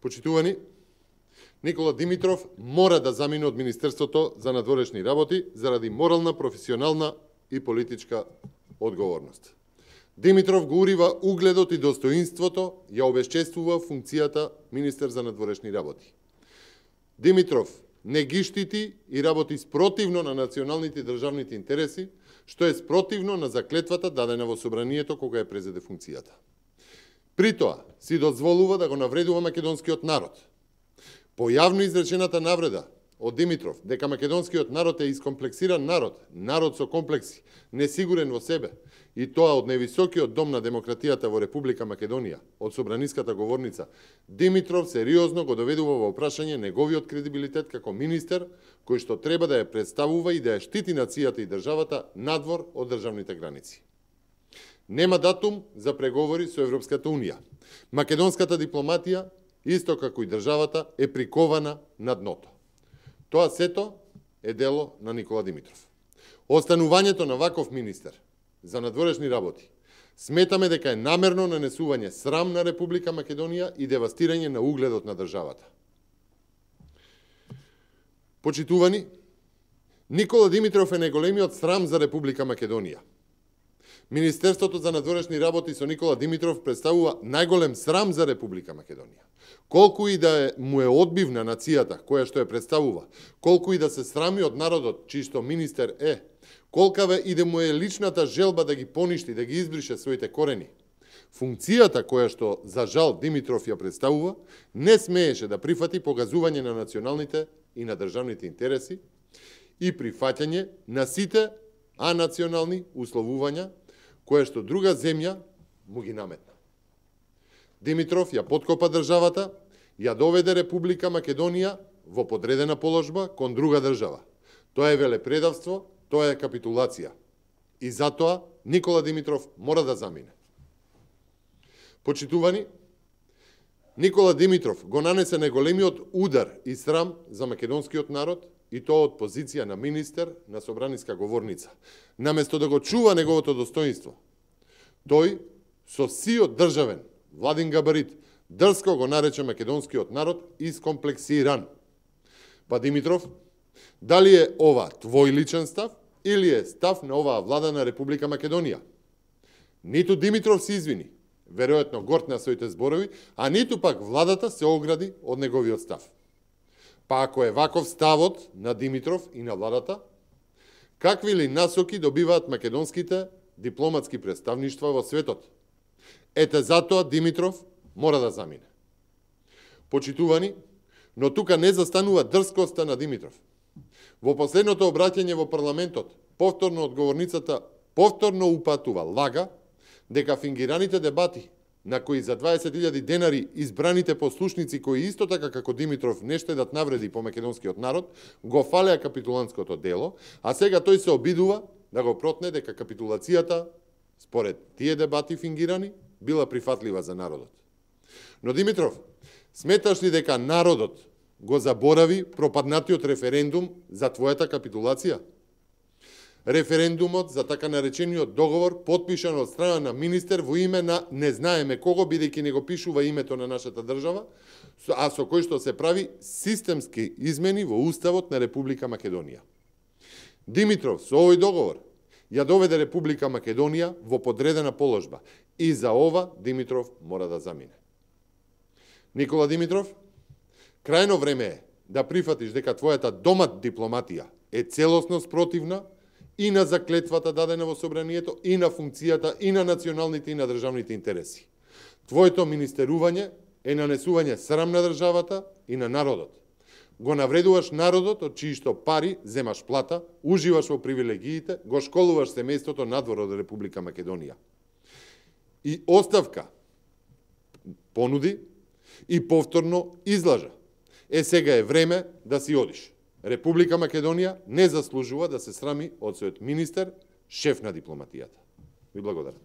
Почитувани, Никола Димитров мора да замине од Министерството за надворешни работи заради морална, професионална и политичка одговорност. Димитров го урива угледот и достоинството, ја обесчествува функцијата министер за надворешни работи. Димитров не ги штити и работи спротивно на националните и државните интереси, што е спротивно на заклетвата дадена во собранието кога ја презеде функцијата. При тоа си дозволува да го навредува македонскиот народ. По јавно изречената навреда од Димитров дека македонскиот народ е искомплексиран народ со комплекси, несигурен во себе, и тоа од највисокиот дом на демократијата во Република Македонија, од собраниската говорница, Димитров сериозно го доведува во прашање неговиот кредибилитет како министер, кој што треба да ја представува и да ја штити нацијата и државата надвор од државните граници. Нема датум за преговори со Европската Унија. Македонската дипломатија, исто како и државата, е прикована на дното. Тоа сето е дело на Никола Димитров. Останувањето на ваков министер за надворешни работи сметаме дека е намерно нанесување срам на Република Македонија и девастирање на угледот на државата. Почитувани, Никола Димитров е најголемиот срам за Република Македонија. Министерството за надворешни работи со Никола Димитров представува најголем срам за Република Македонија. Колку и да му е одбивна нацијата која што ја представува, колку и да се срами од народот чиј што министер е, колкава и да му е личната желба да ги поништи, да ги избрише своите корени, функцијата која што за жал Димитров ја представува, не смееше да прифати погазување на националните и на државните интереси и прифаќање на сите анационални условувања која што друга земја му ги наметна. Димитров ја подкопа државата, ја доведе Република Македонија во подредена положба кон друга држава. Тоа е велепредавство, тоа е капитулација. И затоа Никола Димитров мора да замине. Почитувани, Никола Димитров го нанесе најголемиот удар и срам за македонскиот народ, и тоа од позиција на министер на собраниска говорница. Наместо да го чува неговото достоинство, тој со сиот државен владин габарит дрско го нарече македонскиот народ искомплексиран. Па Димитров, дали е ова твој личен став или е став на оваа влада на Република Македонија? Ниту Димитров се извини, веројатно горд на своите зборови, а ниту пак владата се огради од неговиот став. Па ако е ваков ставот на Димитров и на владата, какви ли насоки добиваат македонските дипломатски представништва во светот? Ете затоа Димитров мора да замине. Почитувани, но тука не застанува дрскоста на Димитров. Во последното обраќање во парламентот, повторно одговорницата повторно упатува лага дека фингираните дебати на кои за 20.000 денари избраните послушници кои исто така како Димитров не штедат навреди по македонскиот народ, го фалеа капитулантското дело, а сега тој се обидува да го протне дека капитулацијата, според тие дебати фингирани, била прифатлива за народот. Но Димитров, сметаш ли дека народот го заборави пропаднатиот референдум за твојата капитулација? Референдумот за така наречениот договор, потпишан од страна на министер во име на не знаеме кого, бидејќи не го пишува името на нашата држава, а со кој што се прави системски измени во Уставот на Република Македонија. Димитров со овој договор ја доведе Република Македонија во подредена положба и за ова Димитров мора да замине. Никола Димитров, крајно време е да прифатиш дека твојата домат дипломатија е целосно спротивна и на заклетвата дадена во собранието, и на функцијата, и на националните и на државните интереси. Твоето министерување е нанесување срам на државата и на народот. Го навредуваш народот од чии што пари земаш плата, уживаш во привилегиите, го школуваш семејството надвор од Република Македонија. И оставка понуди и повторно излажа. Сега е време да си одиш. Република Македонија не заслужува да се срами од својот министер, шеф на дипломатијата. Ви благодарам.